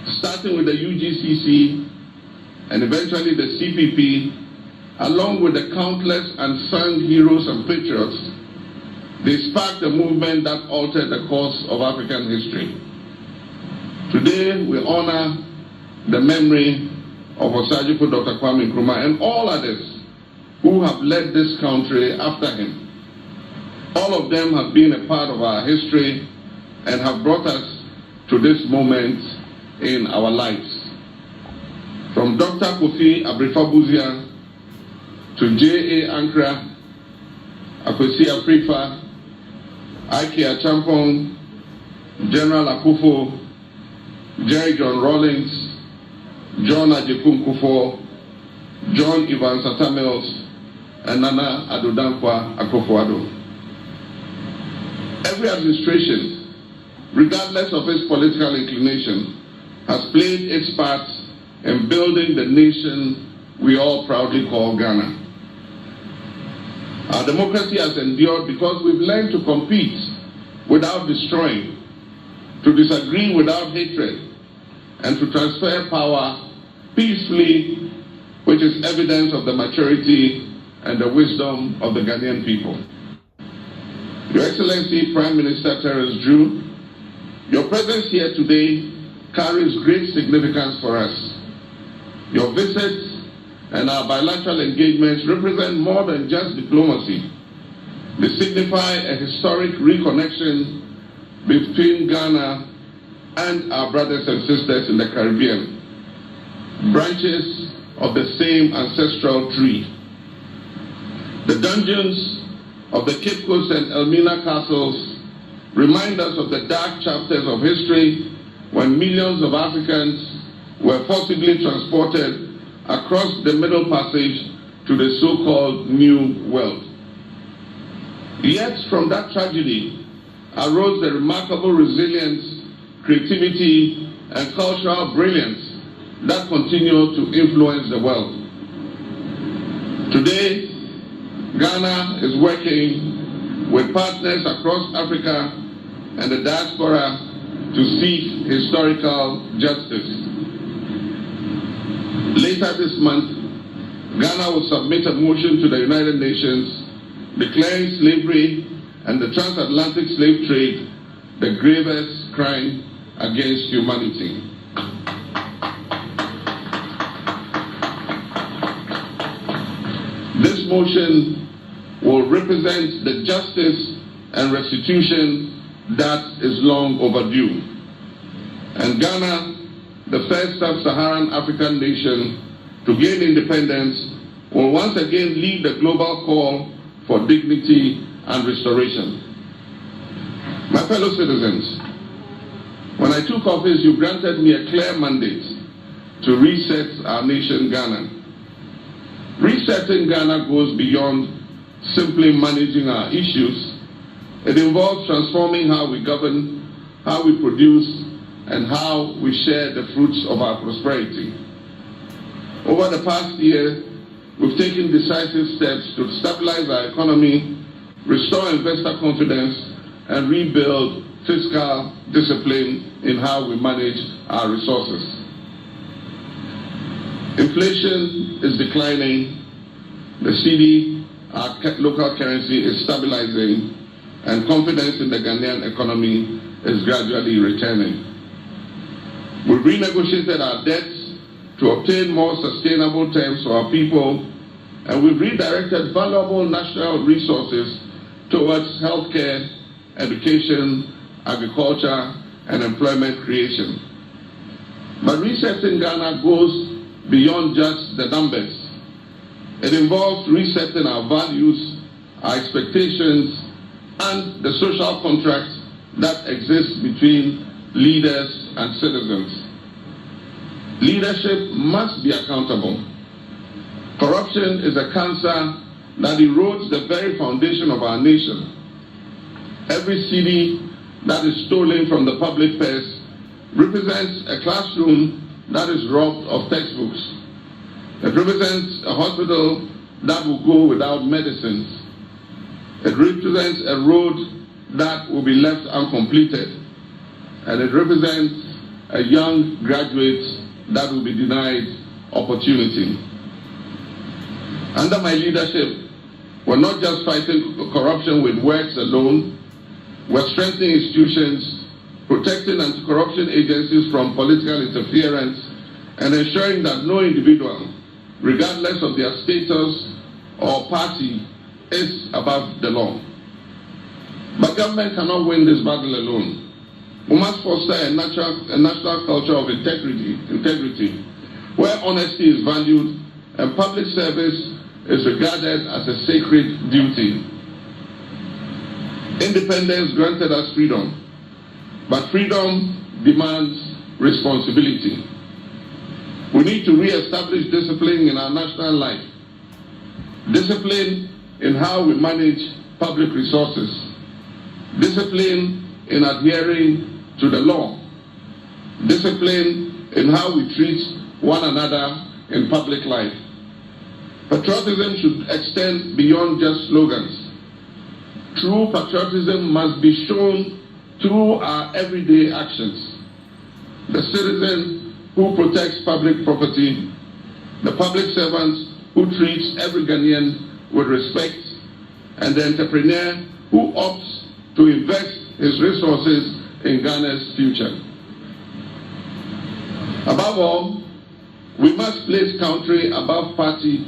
starting with the UGCC and eventually the CPP, along with the countless unsung heroes and patriots, they sparked a movement that altered the course of African history. Today, we honor the memory of Osagyefo Dr. Kwame Nkrumah and all others who have led this country after him. All of them have been a part of our history and have brought us to this moment in our lives. From Dr. Kofi Abrifabuzia to J.A. Ankra, Akwesi Afrifa, Ike Achampong, General Akufo, Jerry John Rawlings, John Ajekun Kufuor, John Evans Atta Mills, and Nana Addo Dankwa Akufo-Addo. Every administration, regardless of its political inclination, has played its part in building the nation we all proudly call Ghana. Our democracy has endured because we've learned to compete without destroying, to disagree without hatred, and to transfer power peacefully, which is evidence of the maturity and the wisdom of the Ghanaian people. Your Excellency Prime Minister Terence Drew, your presence here today carries great significance for us. Your visits and our bilateral engagements represent more than just diplomacy. They signify a historic reconnection between Ghana and our brothers and sisters in the Caribbean, branches of the same ancestral tree. The dungeons of the Cape Coast and Elmina castles remind us of the dark chapters of history when millions of Africans were forcibly transported across the Middle Passage to the so-called New World. Yet from that tragedy arose the remarkable resilience, creativity, and cultural brilliance that continue to influence the world. Today, Ghana is working with partners across Africa and the diaspora to seek historical justice. Later this month, Ghana will submit a motion to the United Nations declaring slavery and the transatlantic slave trade the gravest crime against humanity. This motion will represent the justice and restitution that is long overdue. And Ghana, the first sub-Saharan African nation to gain independence, will once again lead the global call for dignity and restoration. My fellow citizens, when I took office, you granted me a clear mandate to reset our nation, Ghana. Resetting Ghana goes beyond simply managing our issues. It involves transforming how we govern, how we produce, and how we share the fruits of our prosperity. Over the past year, we've taken decisive steps to stabilize our economy, restore investor confidence, and rebuild fiscal discipline in how we manage our resources. Inflation is declining, the cedi, our local currency, is stabilizing, and confidence in the Ghanaian economy is gradually returning. We've renegotiated our debts to obtain more sustainable terms for our people, and we've redirected valuable national resources towards healthcare, education, agriculture, and employment creation. But resetting Ghana goes beyond just the numbers. It involves resetting our values, our expectations, and the social contract that exists between leaders and citizens. Leadership must be accountable. Corruption is a cancer that erodes the very foundation of our nation. Every cedi that is stolen from the public purse represents a classroom that is robbed of textbooks. It represents a hospital that will go without medicines. It represents a road that will be left uncompleted. And it represents a young graduate that will be denied opportunity. Under my leadership, we're not just fighting corruption with words alone, we're strengthening institutions, protecting anti-corruption agencies from political interference, and ensuring that no individual, regardless of their status or party, is above the law. But government cannot win this battle alone. We must foster a national culture of integrity, where honesty is valued and public service is regarded as a sacred duty. Independence granted us freedom, but freedom demands responsibility. We need to re-establish discipline in our national life, discipline in how we manage public resources, discipline in adhering to the law, discipline in how we treat one another in public life. Patriotism should extend beyond just slogans. True patriotism must be shown through our everyday actions. The citizen who protects public property, the public servant who treats every Ghanaian with respect, and the entrepreneur who opts to invest his resources in Ghana's future. Above all, we must place country above party,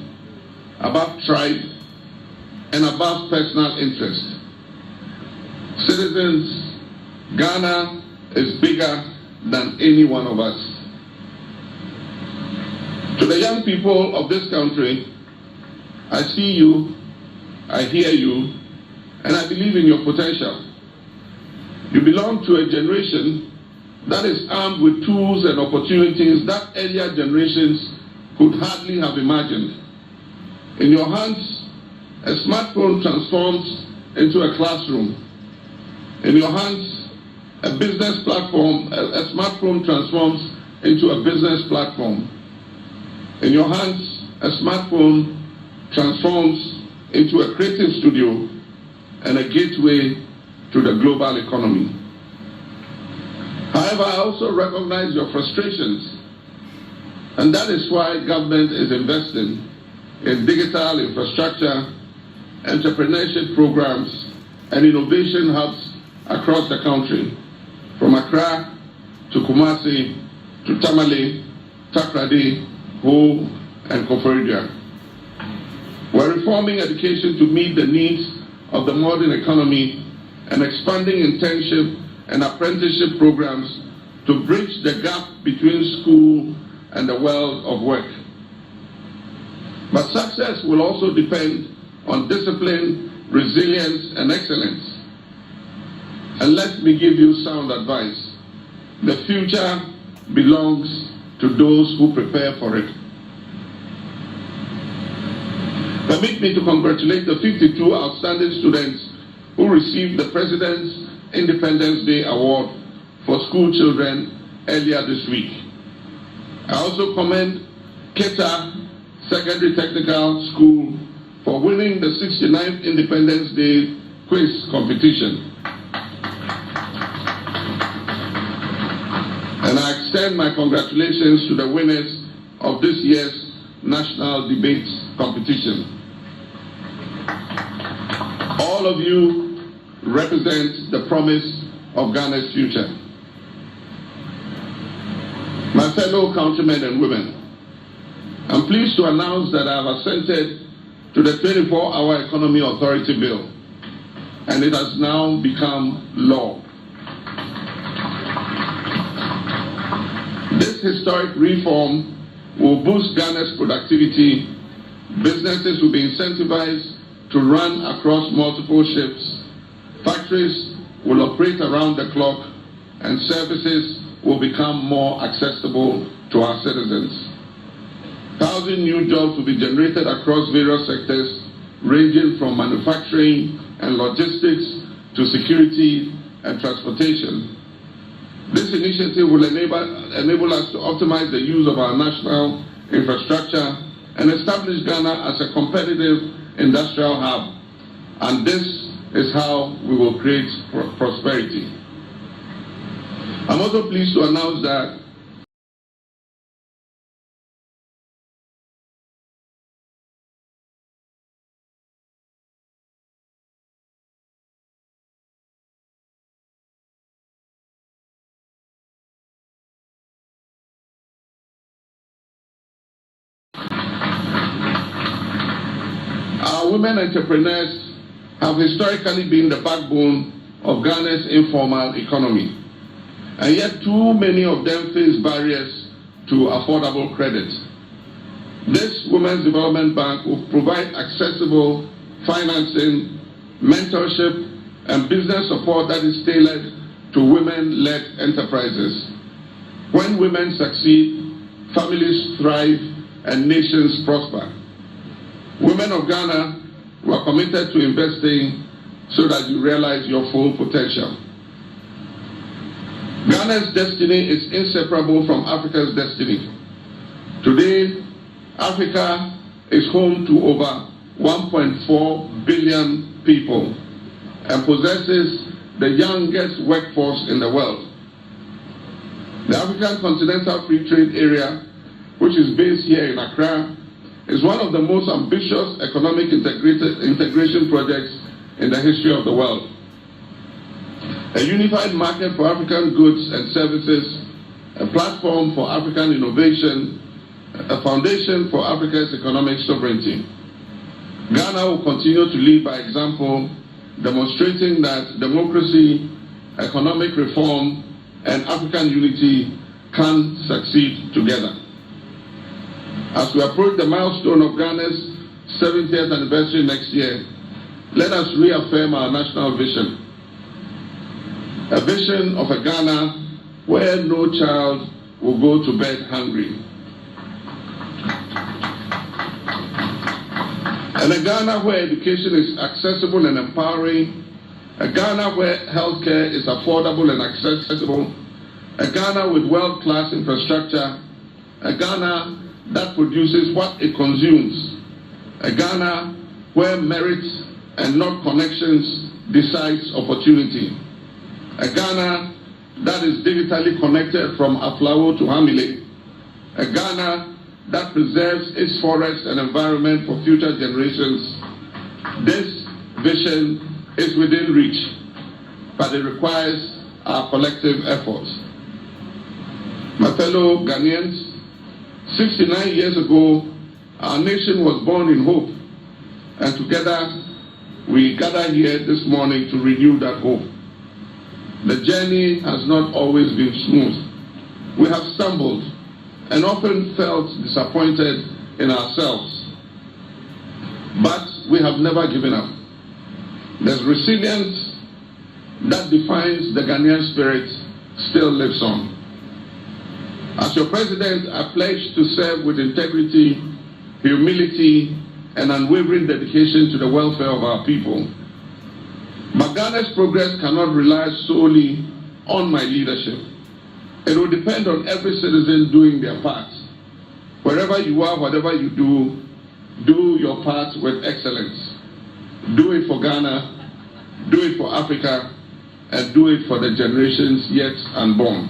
above tribe, and above personal interest. Citizens, Ghana is bigger than any one of us. To the young people of this country, I see you, I hear you, and I believe in your potential. You belong to a generation that is armed with tools and opportunities that earlier generations could hardly have imagined. In your hands, a smartphone transforms into a classroom. In your hands, a business platform, a smartphone transforms into a business platform. In your hands, a smartphone transforms into a creative studio and a gateway to the global economy. However, I also recognize your frustrations, and that is why government is investing in digital infrastructure, entrepreneurship programs, and innovation hubs across the country, from Accra to Kumasi to Tamale, Takrady, Ho, and Koforidua. We're reforming education to meet the needs of the modern economy and expanding internship and apprenticeship programs to bridge the gap between school and the world of work. But success will also depend on discipline, resilience, and excellence. And let me give you sound advice. The future belongs to those who prepare for it. Permit me to congratulate the 52 outstanding students who received the President's Independence Day Award for school children earlier this week. I also commend Keta Secondary Technical School for winning the 69th Independence Day quiz competition. And I extend my congratulations to the winners of this year's National Debate Competition. All of you represent the promise of Ghana's future. My fellow countrymen and women, I'm pleased to announce that I have assented to the 24-hour Economy Authority Bill, and it has now become law. This historic reform will boost Ghana's productivity. Businesses will be incentivized to run across multiple shifts. Factories will operate around the clock, and services will become more accessible to our citizens. 1,000 new jobs will be generated across various sectors, ranging from manufacturing and logistics to security and transportation. This initiative will enable us to optimize the use of our national infrastructure and establish Ghana as a competitive industrial hub. And this is how we will create prosperity. I'm also pleased to announce that our women entrepreneurs have historically been the backbone of Ghana's informal economy, and yet too many of them face barriers to affordable credit. This Women's Development Bank will provide accessible financing, mentorship, and business support that is tailored to women-led enterprises. When women succeed, families thrive, and nations prosper. Women of Ghana were committed to investing so that you realize your full potential. Ghana's destiny is inseparable from Africa's destiny. Today, Africa is home to over 1.4 billion people and possesses the youngest workforce in the world. The African Continental Free Trade Area, which is based here in Accra, is one of the most ambitious economic integration projects in the history of the world. A unified market for African goods and services, a platform for African innovation, a foundation for Africa's economic sovereignty. Ghana will continue to lead by example, demonstrating that democracy, economic reform, and African unity can succeed together. As we approach the milestone of Ghana's 70th anniversary next year, let us reaffirm our national vision. A vision of a Ghana where no child will go to bed hungry. And a Ghana where education is accessible and empowering, a Ghana where healthcare is affordable and accessible, a Ghana with world-class infrastructure, a Ghana that produces what it consumes, a Ghana where merit and not connections decides opportunity, a Ghana that is digitally connected from Aflao to Hamile, a Ghana that preserves its forests and environment for future generations. This vision is within reach, but it requires our collective efforts. My fellow Ghanaians, 69 years ago, our nation was born in hope, and together we gather here this morning to renew that hope. The journey has not always been smooth. We have stumbled and often felt disappointed in ourselves, but we have never given up. There's resilience that defines the Ghanaian spirit still lives on. As your president, I pledge to serve with integrity, humility, and unwavering dedication to the welfare of our people. But Ghana's progress cannot rely solely on my leadership. It will depend on every citizen doing their part. Wherever you are, whatever you do your part with excellence. Do it for Ghana, do it for Africa, and do it for the generations yet unborn.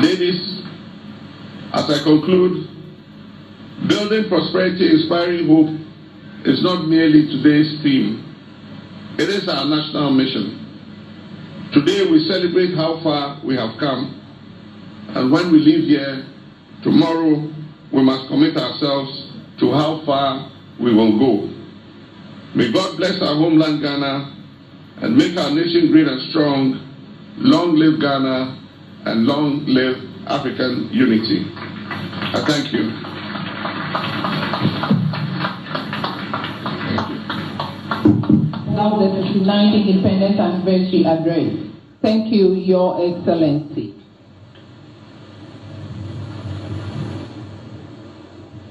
Ladies, as I conclude, building prosperity, inspiring hope is not merely today's theme. It is our national mission. Today we celebrate how far we have come, and when we leave here, tomorrow we must commit ourselves to how far we will go. May God bless our homeland Ghana and make our nation great and strong. Long live Ghana and long live African unity. I thank you. Now the 59th Independence Anniversary Address. Thank you, Your Excellency.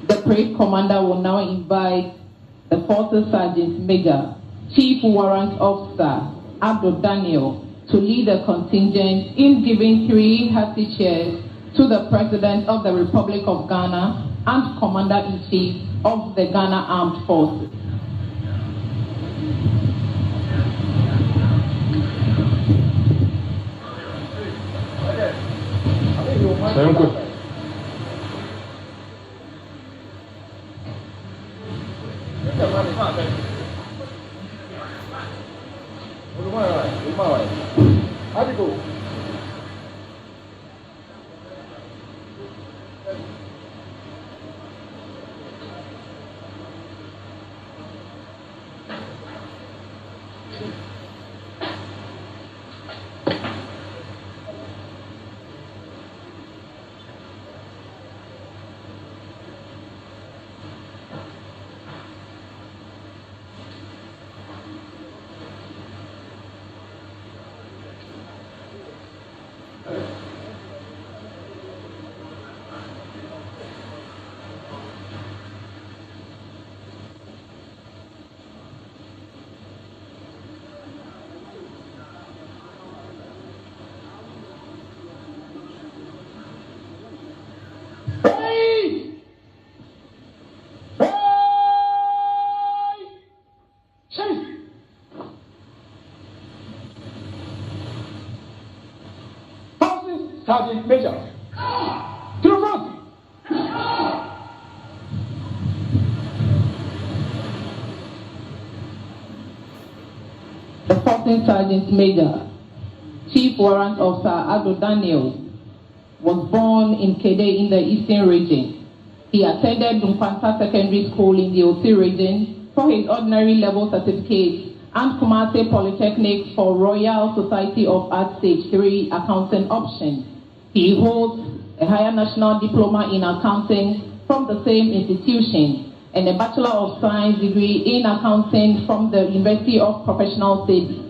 The parade commander will now invite the Forces Sergeant Major, Chief Warrant Officer Abdul Daniel, to lead a contingent in giving 3 hearty cheers to the President of the Republic of Ghana and Commander-in-Chief of the Ghana Armed Forces. Thank you. Sergeant Major. To the front. The 14th Sergeant Major, Chief Warrant Officer Ado Daniel, was born in Kede in the Eastern Region. He attended Dunkwanta Secondary School in the Oti region for his ordinary level certificate and Kumasi Polytechnic for Royal Society of Arts Stage 3 accounting option. He holds a higher national diploma in accounting from the same institution and a Bachelor of Science degree in accounting from the University of Professional Studies.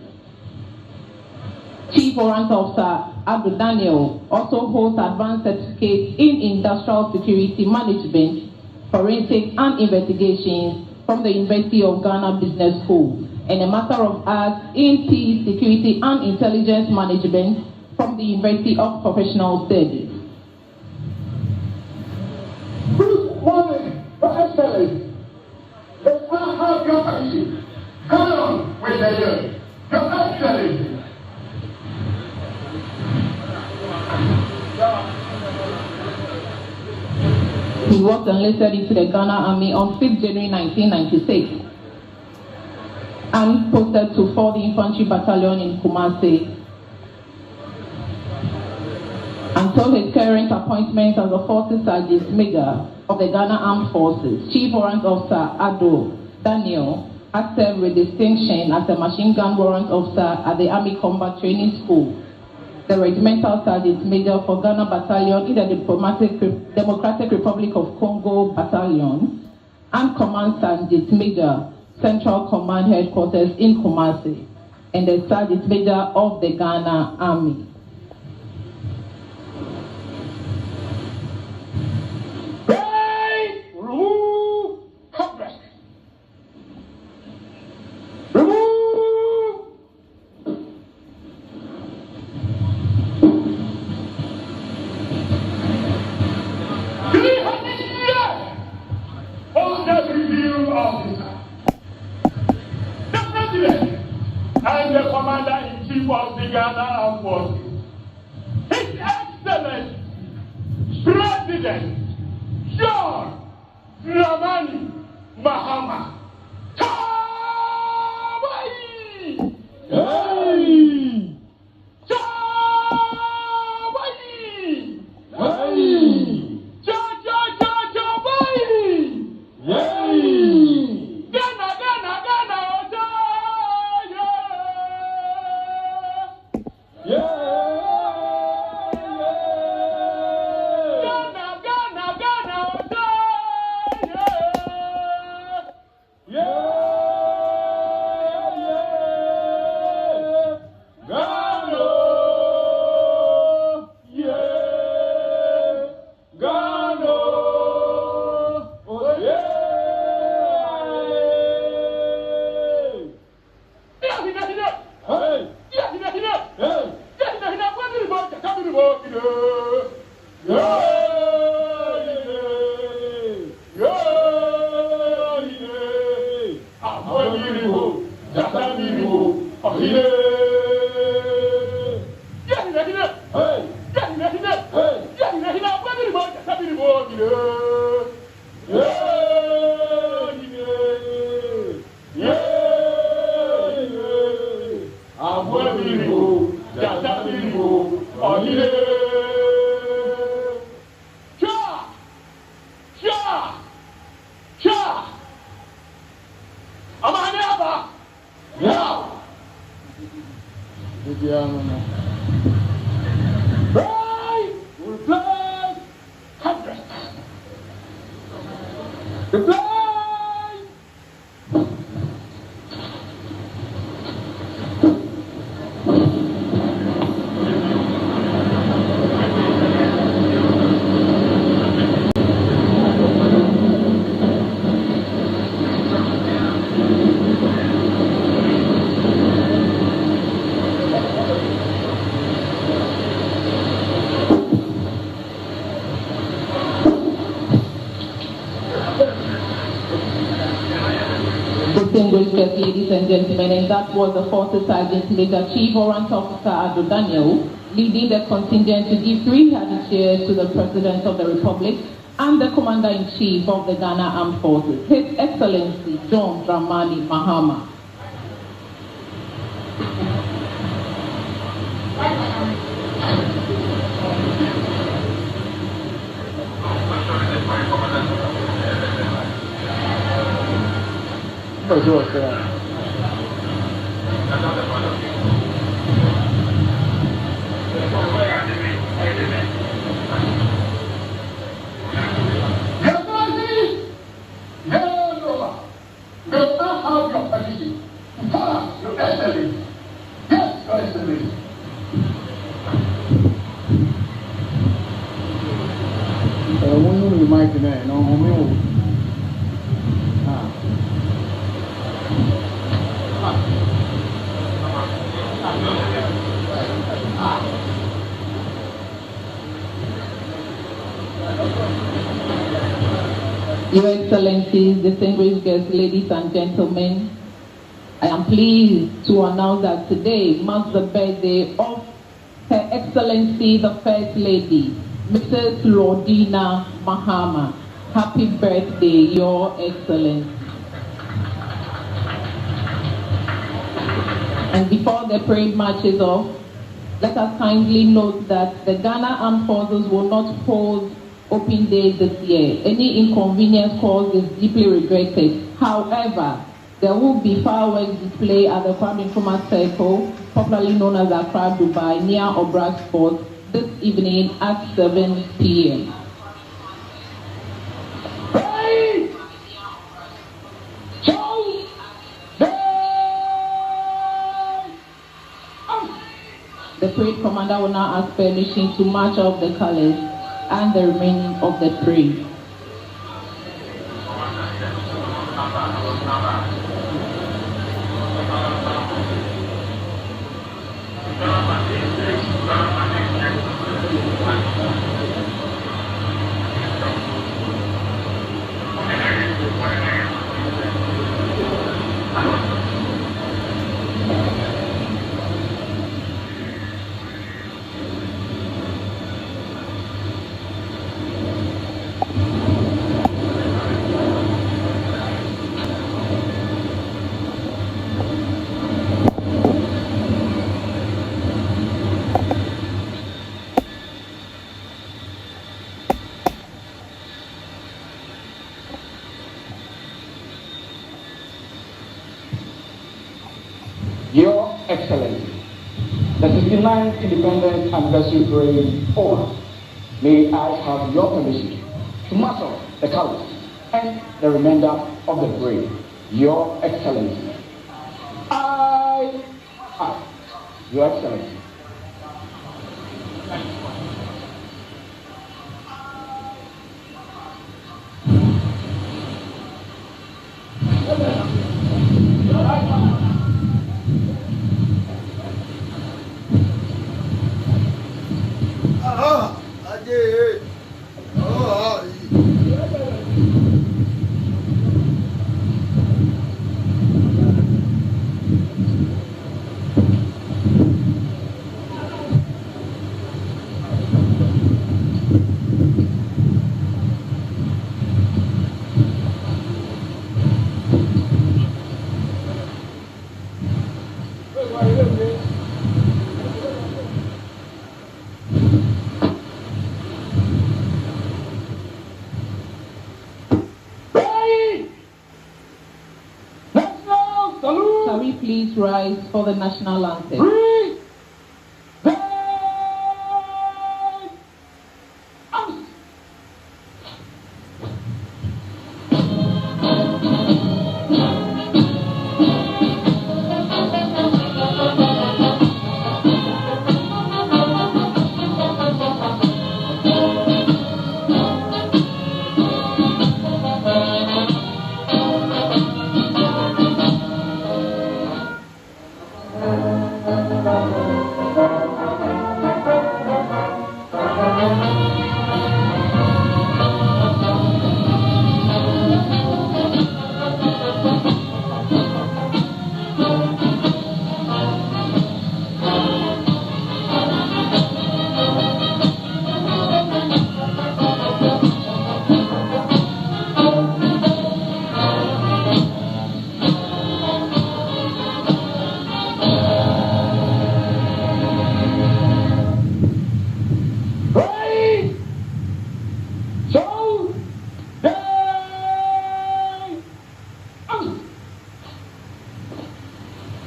Chief Warrant Officer Ado Daniel also holds advanced certificates in industrial security management, forensics and investigations from the University of Ghana Business School and a Master of Arts in Peace, Security and Intelligence Management from the University of Professional Studies. Good morning, Your Excellency. Let us have your permission. Come on with the year. Your Excellency. He was enlisted into the Ghana Army on 5th January 1996 and posted to 4th Infantry Battalion in Kumasi until his current appointment as the 40th Sergeant Major of the Ghana Armed Forces. Chief Warrant Officer Ado Daniel has served with distinction as a machine gun warrant officer at the Army Combat Training School, the Regimental Sergeant Major for Ghana Battalion in the Democratic Republic of Congo Battalion, and Command Sergeant Major, Central Command Headquarters in Kumasi, and the Sergeant Major of the Ghana Army. Remove Hopback. Remove. Order review officer. The President and the Commander-in-Chief of the Ghana Armed Forces. His Excellency President John Dramani Mahama. Tabai! Hey! Tabai! Hey! Tabai! Hey! Ghana, Ghana, Ghana! Yeah! Yeah! Hey! Distinguished guests, ladies and gentlemen, and that was the 4th Sergeant Major Chief Warrant Officer Ado Daniel leading the contingent to give 3 hearty cheers to the President of the Republic and the Commander-in-Chief of the Ghana Armed Forces, His Excellency John Dramani Mahama. Your Excellencies, distinguished guests, ladies and gentlemen, I am pleased to announce that today marks the birthday of Her Excellency the First Lady, Mrs. Lordina Mahama. Happy birthday, Your Excellency. And before the parade marches off, let us kindly note that the Ghana Armed Forces will not hold Open Day this year. Any inconvenience caused is deeply regretted. However, there will be fireworks display at the Kwame Nkrumah Circle, popularly known as Accra, Dubai, near Obra Sports, this evening at 7 p.m. The parade commander will now ask permission to march off the colors and the remaining of the parade. Your Excellency, the 69th Independence Anniversary Parade over. May I have your permission to march off the colors and the remainder of the parade. Your Excellency. Your Excellency. Shall we please rise for the national anthem? Breathe.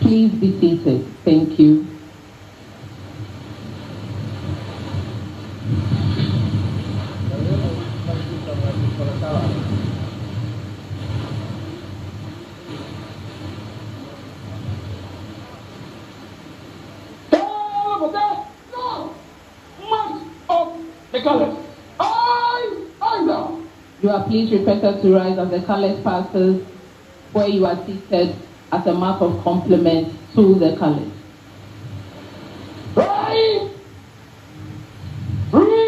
Please be seated. Thank you. You are please requested to rise as the colours passes where you are seated as a mark of compliment to the colours. Right! Breathe!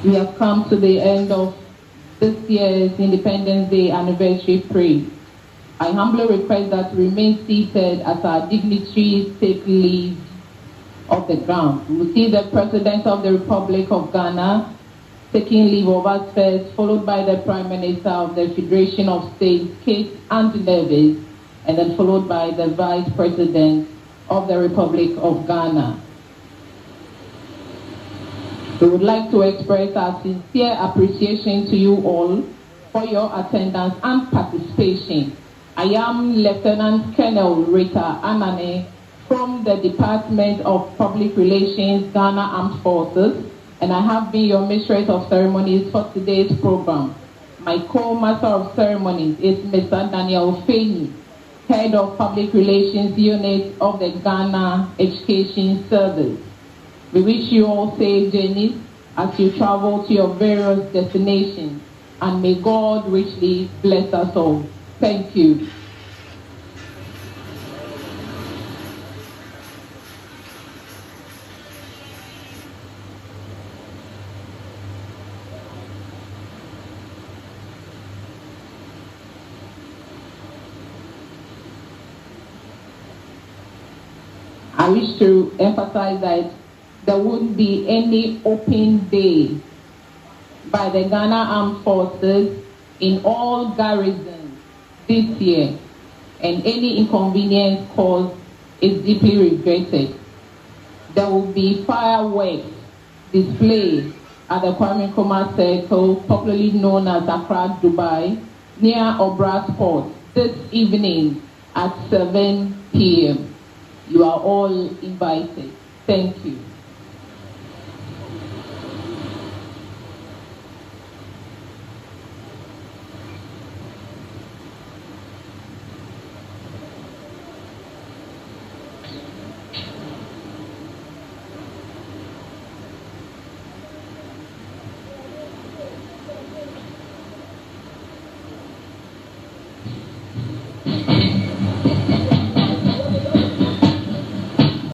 We have come to the end of this year's Independence Day anniversary parade. I humbly request that we remain seated as our dignitaries take leave of the ground. We will see the President of the Republic of Ghana taking leave of us first, followed by the Prime Minister of the Federation of States, Kate Anthony Davis, and then followed by the Vice President of the Republic of Ghana. We would like to express our sincere appreciation to you all for your attendance and participation. I am Lieutenant Colonel Rita Anane from the Department of Public Relations, Ghana Armed Forces, and I have been your mistress of ceremonies for today's program. My co-master of ceremonies is Mr. Daniel Feni, Head of Public Relations Unit of the Ghana Education Service. We wish you all safe journeys as you travel to your various destinations, and may God richly bless us all. Thank you. I wish to emphasize that there won't be any open day by the Ghana Armed Forces in all garrisons this year, and any inconvenience caused is deeply regretted. There will be fireworks displayed at the Kwame Nkrumah Circle, popularly known as Accra, Dubai, near Obra Sport this evening at 7 p.m. You are all invited. Thank you.